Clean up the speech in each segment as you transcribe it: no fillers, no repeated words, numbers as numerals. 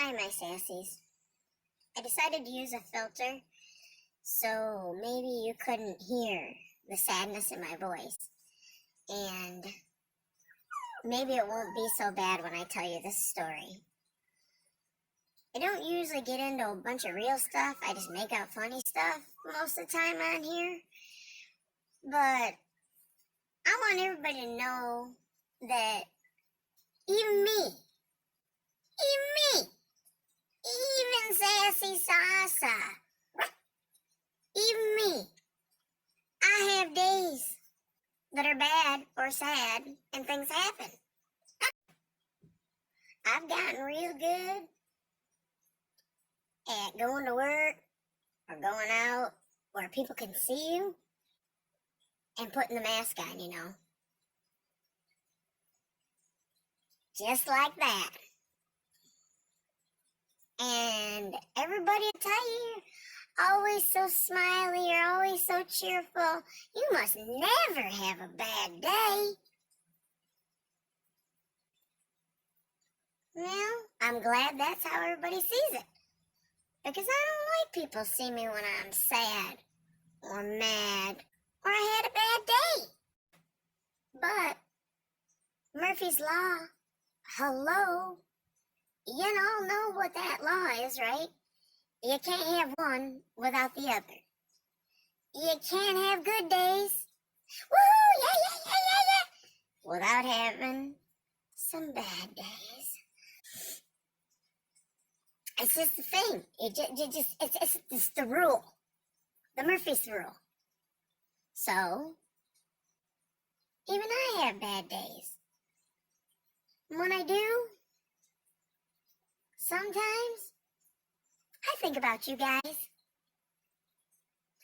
Hi, my sassies. I decided to use a filter so maybe you couldn't hear the sadness in my voice. And maybe it won't be so bad when I tell you this story. I don't usually get into a bunch of real stuff. I just make out funny stuff most of the time on here. But I want everybody to know that even me, even Sassy Sasa, even me, I have days that are bad or sad and things happen. I've gotten real good at going to work or going out where people can see you and putting the mask on, just like that. And everybody will tell you, you're always so smiley, you're always so cheerful. You must never have a bad day. Well, I'm glad that's how everybody sees it. Because I don't like people see me when I'm sad or mad or I had a bad day. But Murphy's Law, hello, you all know what that law is, right? You can't have one without the other. You can't have good days, woohoo, yeah, without having some bad days. It's just the thing. It's the rule, the Murphy's rule. So, even I have bad days. When I do, sometimes I think about you guys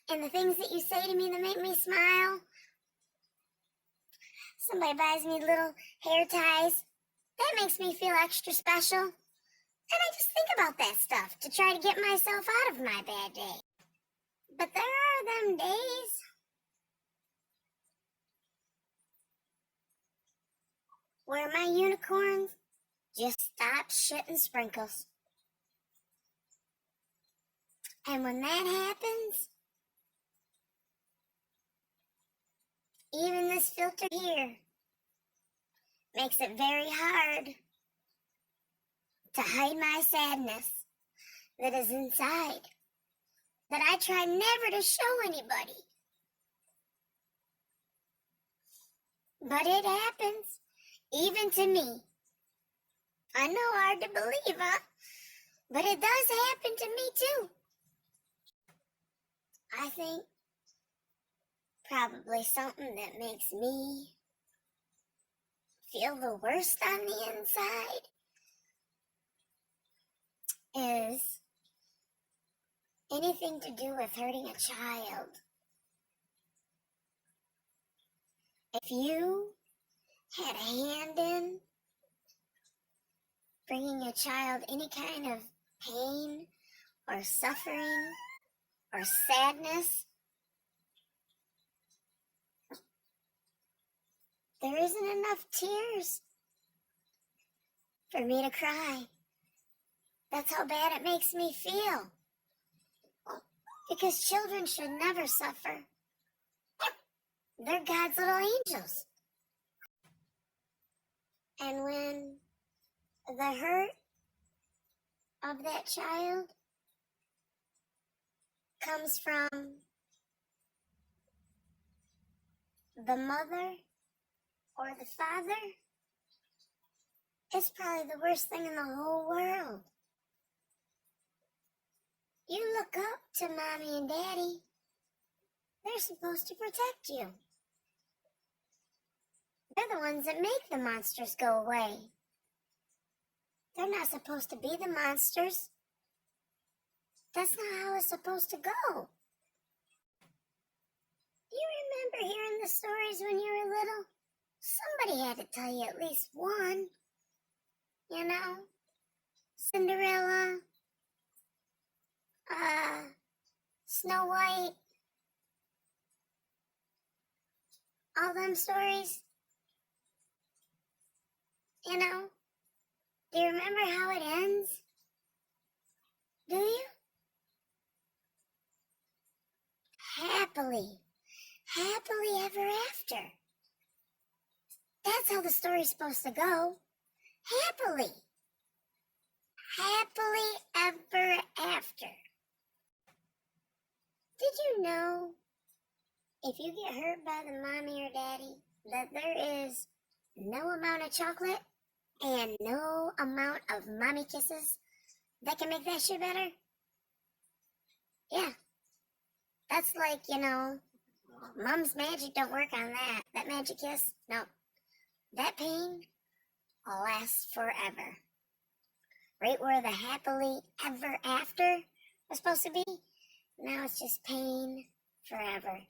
and the things that you say to me that make me smile. Somebody buys me little hair ties. That makes me feel extra special. And I just think about that stuff to try to get myself out of my bad day. But there are them days where my unicorns just stop shitting sprinkles. And when that happens, even this filter here makes it very hard to hide my sadness that is inside, that I try never to show anybody. But it happens, even to me. I know, hard to believe, huh? But it does happen to me too. I think probably something that makes me feel the worst on the inside is anything to do with hurting a child. If you had a hand in bringing a child any kind of pain or suffering or sadness, there isn't enough tears for me to cry. That's how bad it makes me feel. Because children should never suffer. They're God's little angels. And when the hurt of that child comes from the mother or the father, it's probably the worst thing in the whole world. You look up to mommy and daddy. They're supposed to protect you. They're the ones that make the monsters go away. They're not supposed to be the monsters. That's not how it's supposed to go. You remember hearing the stories when you were little? Somebody had to tell you at least one. Cinderella, Snow White, all them stories. Do you remember how it ends? Do you? Happily ever after. That's how the story's supposed to go. Happily ever after. Did you know if you get hurt by the mommy or daddy that there is no amount of chocolate and no amount of mommy kisses that can make that shit better? Yeah. That's like, mom's magic don't work on that. That magic kiss, no. That pain lasts forever. Right where the happily ever after was supposed to be, now it's just pain forever.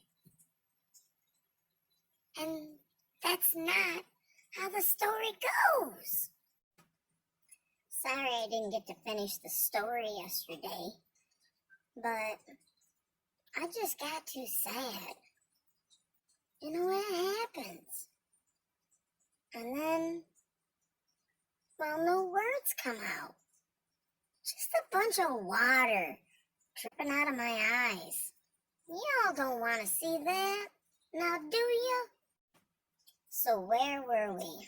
And that's not how the story goes. Sorry I didn't get to finish the story yesterday, but I just got too sad. You know what happens? And then, well, no words come out. Just a bunch of water dripping out of my eyes. Y'all don't want to see that, now do you? So where were we?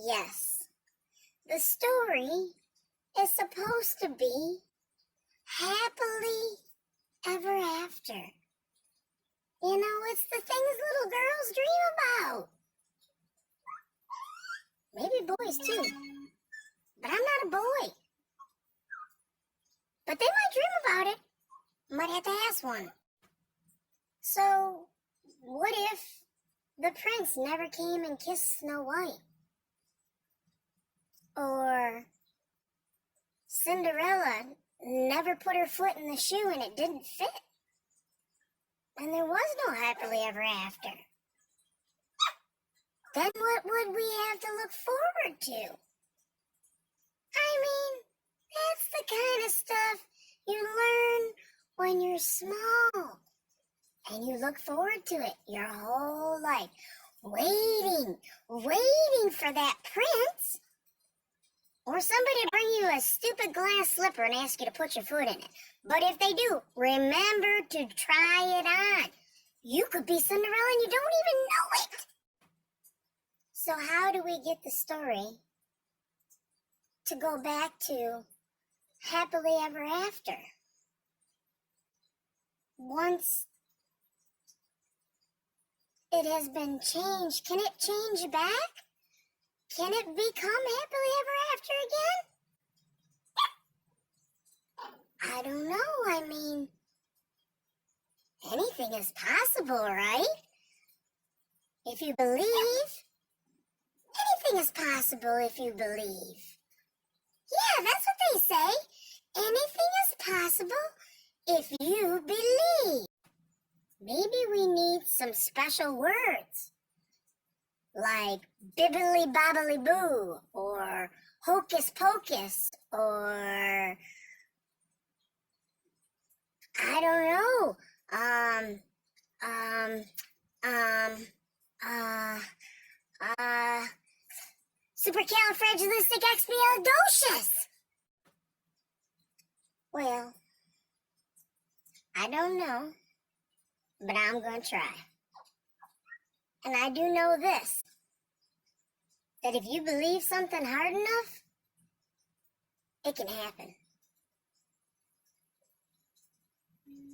Yes. The story is supposed to be happily ever after. You know, it's the things little girls dream about. Maybe boys too. But I'm not a boy. But they might dream about it. Might have to ask one. So, what if the prince never came and kissed Snow White? Or Cinderella never put her foot in the shoe and it didn't fit? And there was no happily ever after. Then what would we have to look forward to? I mean, that's the kind of stuff you learn when you're small. And you look forward to it your whole life. Waiting for that prince. Or somebody to bring you a stupid glass slipper and ask you to put your foot in it. But if they do, remember to try it on. You could be Cinderella and you don't even know it. So how do we get the story to go back to happily ever after? Once it has been changed, can it change back? Can it become happily ever after again? I don't know. I mean, anything is possible, right? If you believe, anything is possible if you believe. Yeah, that's what they say. Anything is possible if you believe. Maybe we need some special words. Like bibbly bobbly boo, or hocus pocus, or I don't know, supercalifragilisticexpialidocious. Well, I don't know, but I'm gonna try. And I do know this, that if you believe something hard enough, it can happen.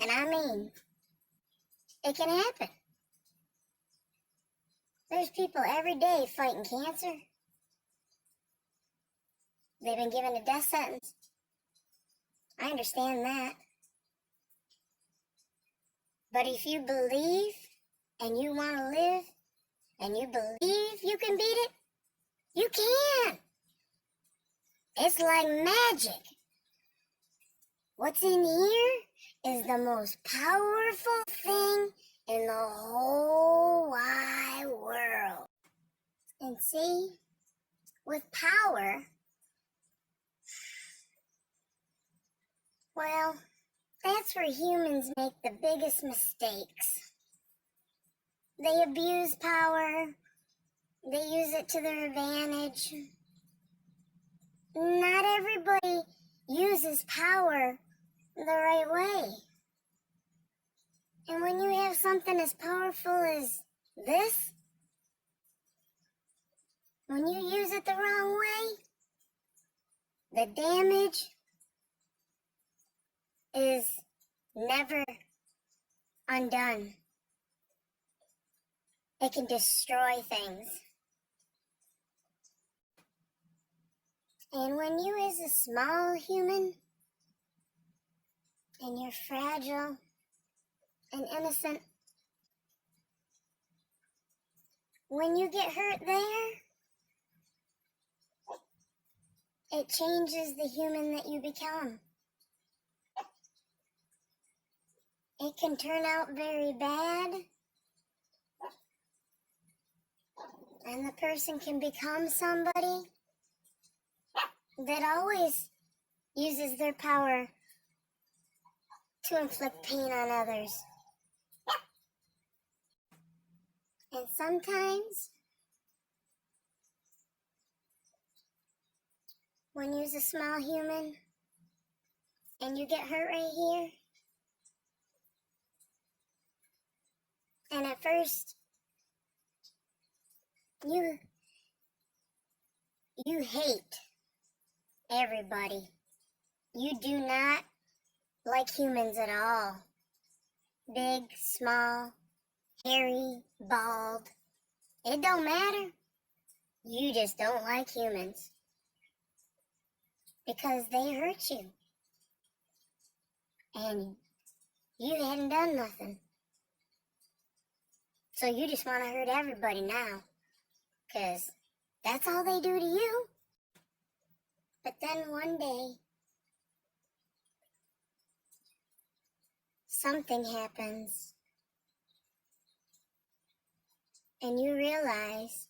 And I mean, it can happen. There's people every day fighting cancer. They've been given a death sentence. I understand that. But if you believe and you want to live and you believe you can beat it, you can. It's like magic. What's in here is the most powerful thing in the whole wide world. And see, with power, well, that's where humans make the biggest mistakes. They abuse power. They use it to their advantage. not everybody uses power the right way. And when you have something as powerful as this, when you use it the wrong way, the damage is never undone. It can destroy things. And when you as a small human, and you're fragile and innocent, when you get hurt there, it changes the human that you become. It can turn out very bad, and the person can become somebody that always uses their power to inflict pain on others. And sometimes, when you're a small human and you get hurt right here, and at first you hate everybody. You do not like humans at all. Big, small, hairy, bald. It don't matter. You just don't like humans. Because they hurt you. And you hadn't done nothing. So you just want to hurt everybody now. Because that's all they do to you. But then one day, something happens. And you realize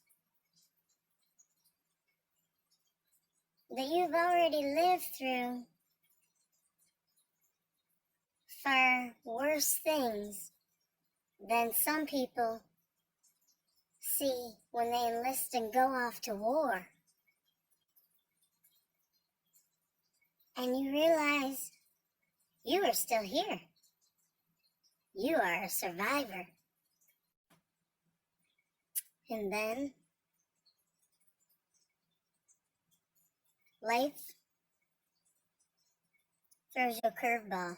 that you've already lived through far worse things than some people see when they enlist and go off to war. And you realize you are still here. You are a survivor. And then life throws you a curveball.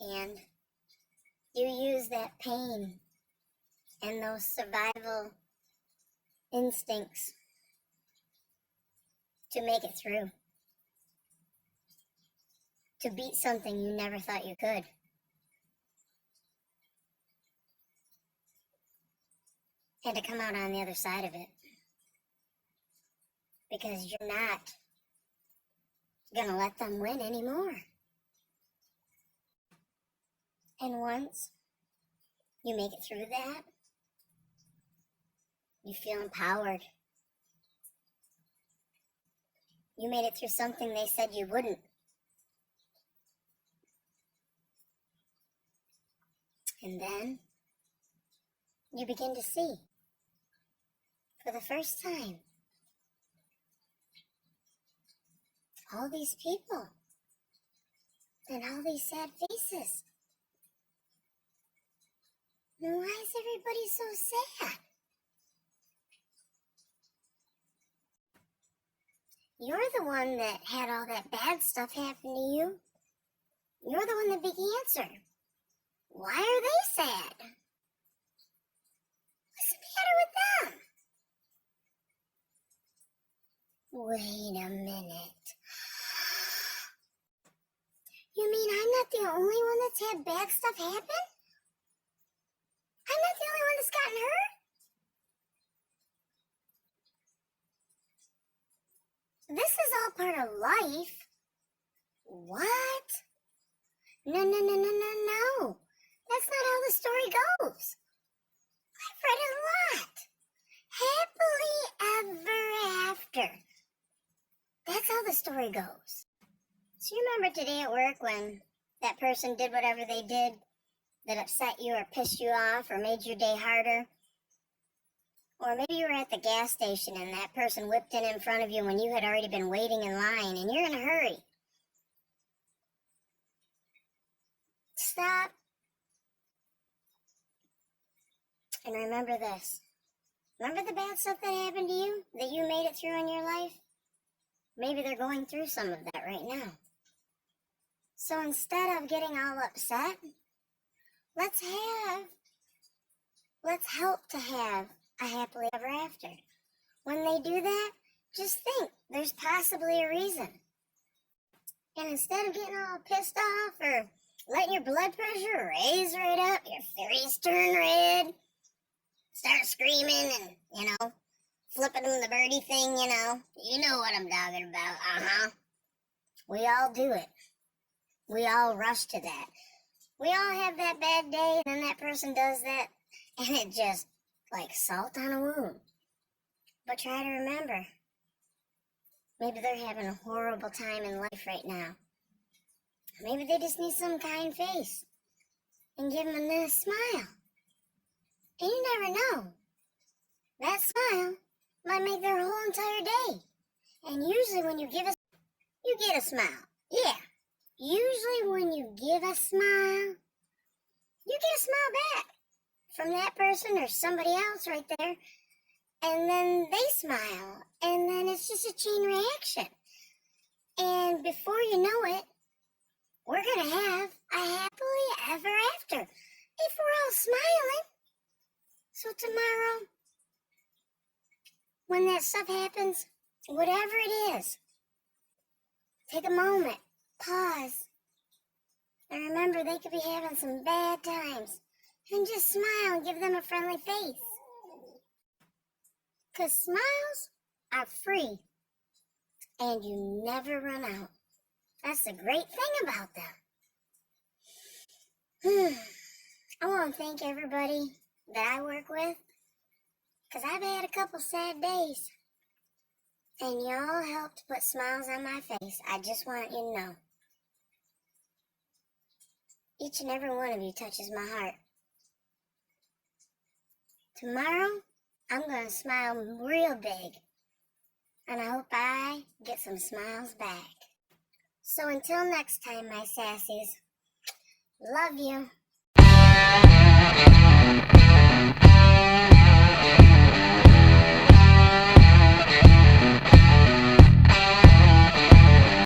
And you use that pain and those survival instincts to make it through. To beat something you never thought you could. And to come out on the other side of it. Because you're not gonna let them win anymore. And once you make it through that, you feel empowered. You made it through something they said you wouldn't. And then you begin to see, for the first time, all these people and all these sad faces. And why is everybody so sad? You're the one that had all that bad stuff happen to you. You're the one that big answer. Why are they sad? What's the matter with them? Wait a minute. You mean I'm not the only one that's had bad stuff happen? I'm not the only one that's gotten hurt? This is all part of life. What? No. That's not how the story goes. I've read it a lot. Happily ever after. That's how the story goes. So you remember today at work when that person did whatever they did that upset you or pissed you off or made your day harder? Or maybe you were at the gas station and that person whipped in front of you when you had already been waiting in line and you're in a hurry. Stop. And remember this. Remember the bad stuff that happened to you? That you made it through in your life? Maybe they're going through some of that right now. So instead of getting all upset, let's help to have a happily ever after. When they do that, just think there's possibly a reason. And instead of getting all pissed off or letting your blood pressure raise right up, your face turn red, start screaming and, flipping them the birdie thing, You know what I'm talking about, We all do it. We all rush to that. We all have that bad day, and then that person does that, and it just, like salt on a wound. But try to remember, maybe they're having a horrible time in life right now. Maybe they just need some kind face, and give them a nice smile. And you never know. That smile might make their whole entire day. And usually when you get a smile. Yeah. Usually when you give a smile, you get a smile back from that person or somebody else right there. And then they smile. And then it's just a chain reaction. And before you know it, we're going to have a happily ever after if we're all smiling. So tomorrow, when that stuff happens, whatever it is, take a moment, pause, and remember they could be having some bad times, and just smile and give them a friendly face. Because smiles are free, and you never run out. That's the great thing about them. I want to thank everybody that I work with, because I've had a couple sad days. And y'all helped put smiles on my face. I just want you to know. Each and every one of you touches my heart. Tomorrow, I'm going to smile real big. And I hope I get some smiles back. So until next time, my sassies, love you.